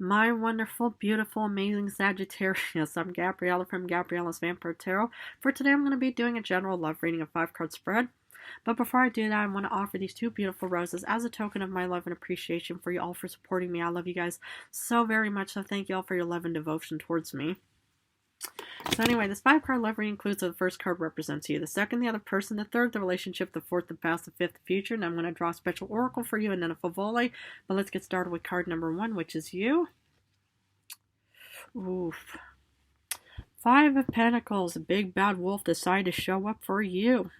My wonderful, beautiful, amazing Sagittarius. I'm Gabriella from Gabriella's Vampire Tarot. For today, I'm going to be doing a general love reading, a 5-card spread. But before I do that, I want to offer these 2 beautiful roses as a token of my love and appreciation for you all for supporting me. I love you guys so very much, so thank you all for your love and devotion towards me. So anyway, this 5-card love reading includes the first card represents you, the second the other person, the third the relationship, the fourth the past, the fifth the future, and I'm going to draw a special oracle for you and then a favole. But let's get started with card number 1, which is you. Oof. 5 of Pentacles, a big bad wolf decided to show up for you.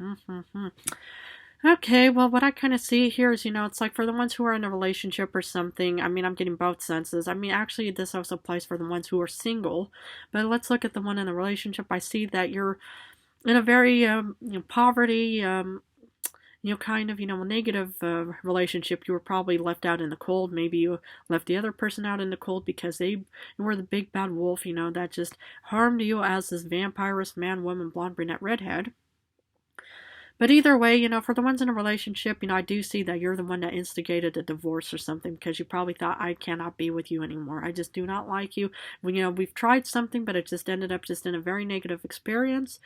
Okay, well, what I kind of see here is, it's like for the ones who are in a relationship or something, I'm getting both senses. Actually, this also applies for the ones who are single. But let's look at the one in the relationship. I see that you're in a very, poverty, kind of, a negative relationship. You were probably left out in the cold. Maybe you left the other person out in the cold because they were the big bad wolf, that just harmed you as this vampirist man, woman, blonde, brunette, redhead. But either way, for the ones in a relationship, I do see that you're the one that instigated a divorce or something because you probably thought, I cannot be with you anymore. I just do not like you. We've tried something, but it just ended up just in a very negative experience.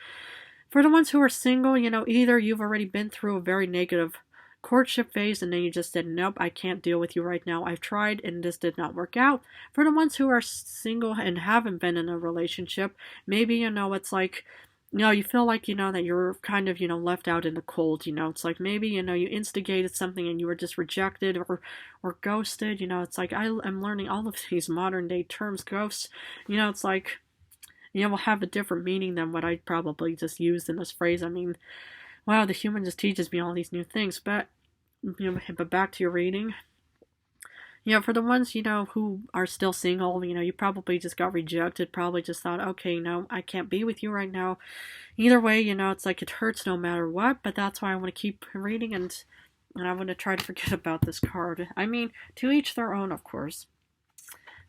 For the ones who are single, either you've already been through a very negative courtship phase and then you just said, nope, I can't deal with you right now. I've tried and this did not work out. For the ones who are single and haven't been in a relationship, maybe, it's like, you feel like, that you're kind of, left out in the cold, it's like maybe, you instigated something and you were just rejected or ghosted, it's like I'm learning all of these modern day terms, ghosts, it's like, will have a different meaning than what I probably just used in this phrase. Wow, the human just teaches me all these new things, but, but back to your reading. For the ones, who are still single, you probably just got rejected, probably just thought, okay, no, I can't be with you right now. Either way, it's like it hurts no matter what, but that's why I want to keep reading and I want to try to forget about this card. To each their own, of course.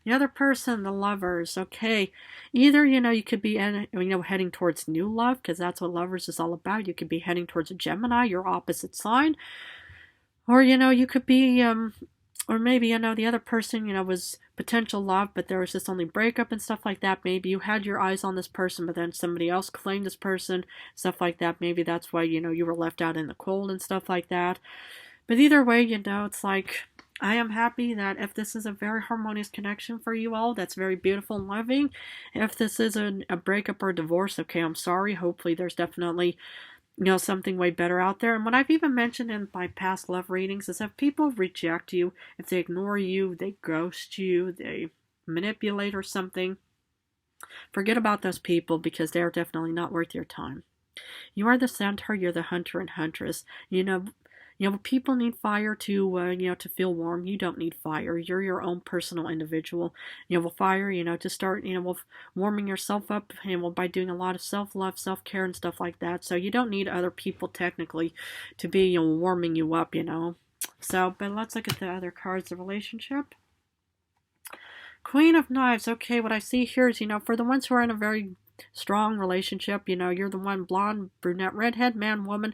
The other person, the lovers, okay. Either, you could be, heading towards new love, because that's what lovers is all about. You could be heading towards a Gemini, your opposite sign. Or, you could be, or maybe, the other person, was potential love, but there was just only breakup and stuff like that. Maybe you had your eyes on this person, but then somebody else claimed this person, stuff like that. Maybe that's why, you were left out in the cold and stuff like that. But either way, it's like, I am happy that if this is a very harmonious connection for you all, that's very beautiful and loving. If this is a breakup or a divorce, okay, I'm sorry. Hopefully there's definitely, something way better out there. And what I've even mentioned in my past love readings is if people reject you, if they ignore you, they ghost you, they manipulate or something, forget about those people because they're definitely not worth your time. You are the centaur, you're the hunter and huntress. People need fire to feel warm. You don't need fire. You're your own personal individual. With fire, to start, with warming yourself up, by doing a lot of self-love, self-care and stuff like that. So you don't need other people technically to be, warming you up, So, but let's look at the other cards of relationship. Queen of Knives. Okay, what I see here is, for the ones who are in a very strong relationship, you're the one blonde, brunette, redhead, man, woman,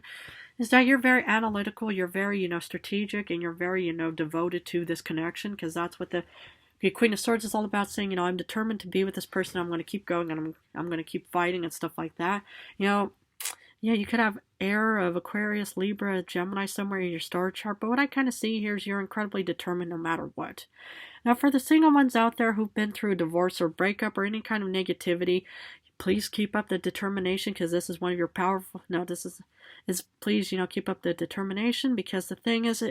is that you're very analytical, you're very, strategic, and you're very, devoted to this connection, because that's what the Queen of Swords is all about, saying, I'm determined to be with this person, I'm going to keep going, and I'm going to keep fighting and stuff like that. You could have air of Aquarius, Libra, Gemini somewhere in your star chart, but what I kind of see here is you're incredibly determined no matter what. Now, for the single ones out there who've been through a divorce or breakup or any kind of negativity, please keep up the determination, because this is one of your powerful, please, keep up the determination, because the thing is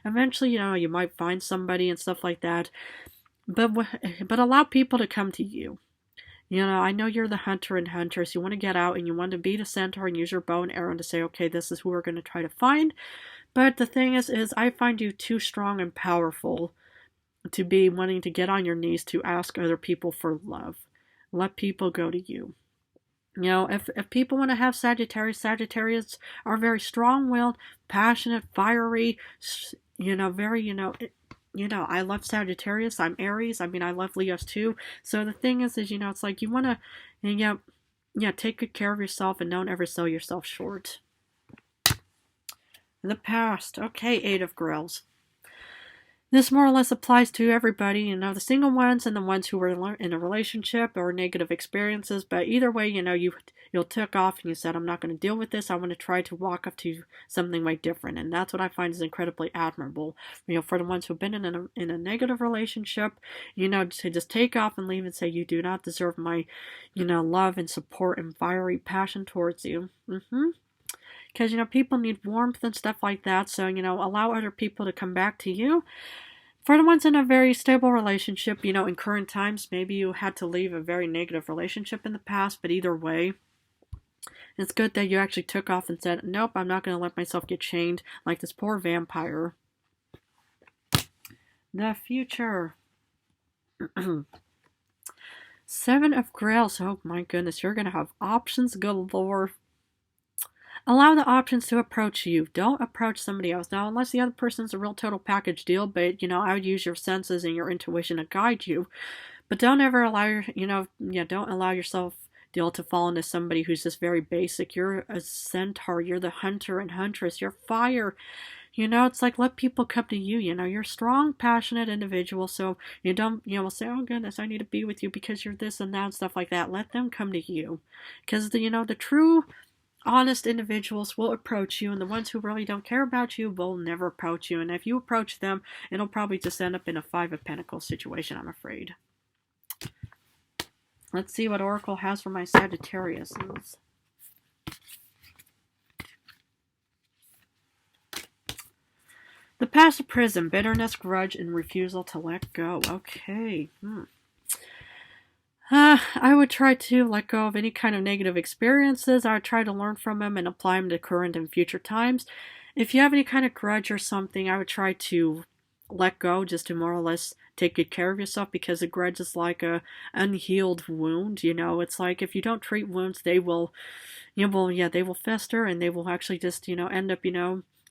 eventually, you might find somebody and stuff like that, but allow people to come to you. I know you're the hunter and huntress. You want to get out and you want to be the centaur and use your bow and arrow to say, okay, this is who we're going to try to find. But the thing is I find you too strong and powerful to be wanting to get on your knees to ask other people for love. Let people go to you. If people want to have Sagittarius are very strong-willed, passionate, fiery, very, I love Sagittarius. I'm Aries. I love Leos too. So the thing is it's like you want to, take good care of yourself and don't ever sell yourself short. The past. Okay, 8 of Grills. This more or less applies to everybody, the single ones and the ones who were in a relationship or negative experiences. But either way, you took off and you said, I'm not going to deal with this. I want to try to walk up to something way different. And that's what I find is incredibly admirable. For the ones who've been in a negative relationship, to just take off and leave and say, you do not deserve my, love and support and fiery passion towards you. Because, people need warmth and stuff like that. So, allow other people to come back to you. For the ones in a very stable relationship, in current times, maybe you had to leave a very negative relationship in the past. But either way, it's good that you actually took off and said, nope, I'm not going to let myself get chained like this poor vampire. The future. Seven of Grails. Oh my goodness, you're going to have options galore. Allow the options to approach you. Don't approach somebody else. Now, unless the other person's a real total package deal, but, I would use your senses and your intuition to guide you. But don't ever allow don't allow yourself to fall into somebody who's just very basic. You're a centaur. You're the hunter and huntress. You're fire. It's like, let people come to you. You're a strong, passionate individual. So you don't, say, oh goodness, I need to be with you because you're this and that and stuff like that. Let them come to you. Because the true honest individuals will approach you, and the ones who really don't care about you will never approach you. And if you approach them, it'll probably just end up in a Five of Pentacles situation, I'm afraid. Let's see what Oracle has for my Sagittarius. The past of prison, bitterness, grudge, and refusal to let go. Okay. I would try to let go of any kind of negative experiences. I would try to learn from them and apply them to current and future times. If you have any kind of grudge or something, I would try to let go, just to more or less take good care of yourself, because a grudge is like a unhealed wound. It's like if you don't treat wounds, they will, they will fester, and they will actually just, end up,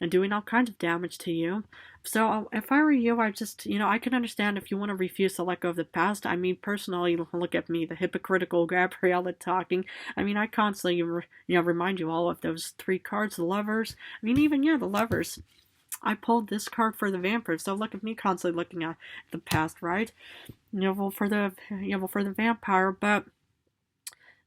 and doing all kinds of damage to you. So if I were you, I just, I can understand if you want to refuse to let go of the past. I mean, personally, look at me, the hypocritical Gabriella talking. I mean, I constantly, remind you all of those three cards, the Lovers. I mean, even, the Lovers. I pulled this card for the Vampire, so look at me constantly looking at the past, right? For the Vampire, but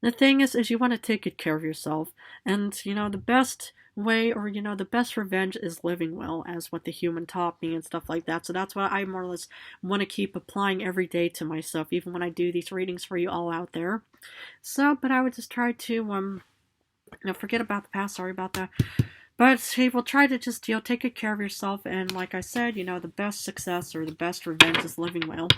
the thing is you want to take good care of yourself. And, the best way, or, the best revenge is living well, as what the human taught me and stuff like that. So that's what I more or less want to keep applying every day to myself, even when I do these readings for you all out there. So, but I would just try to, forget about the past, sorry about that. But we will try to just, take good care of yourself. And like I said, the best success or the best revenge is living well.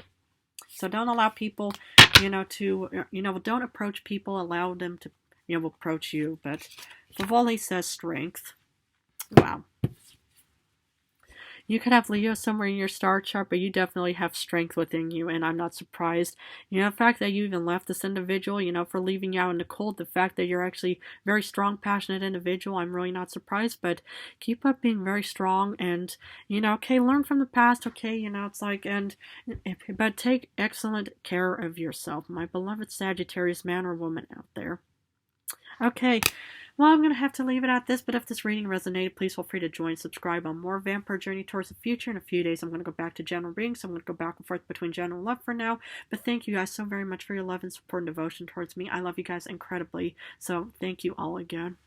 So don't allow people, don't approach people, allow them to, approach you. But Favoli says strength. Wow. You could have Leo somewhere in your star chart, but you definitely have strength within you, and I'm not surprised. The fact that you even left this individual, for leaving you out in the cold, the fact that you're actually a very strong, passionate individual, I'm really not surprised. But keep up being very strong, and, okay, learn from the past, okay, it's like, but take excellent care of yourself, my beloved Sagittarius man or woman out there. Okay. Well, I'm going to have to leave it at this, but if this reading resonated, please feel free to join, subscribe on more Vampire Journey Towards the Future. In a few days, I'm going to go back to general readings, so I'm going to go back and forth between general and love for now. But thank you guys so very much for your love and support and devotion towards me. I love you guys incredibly, so thank you all again.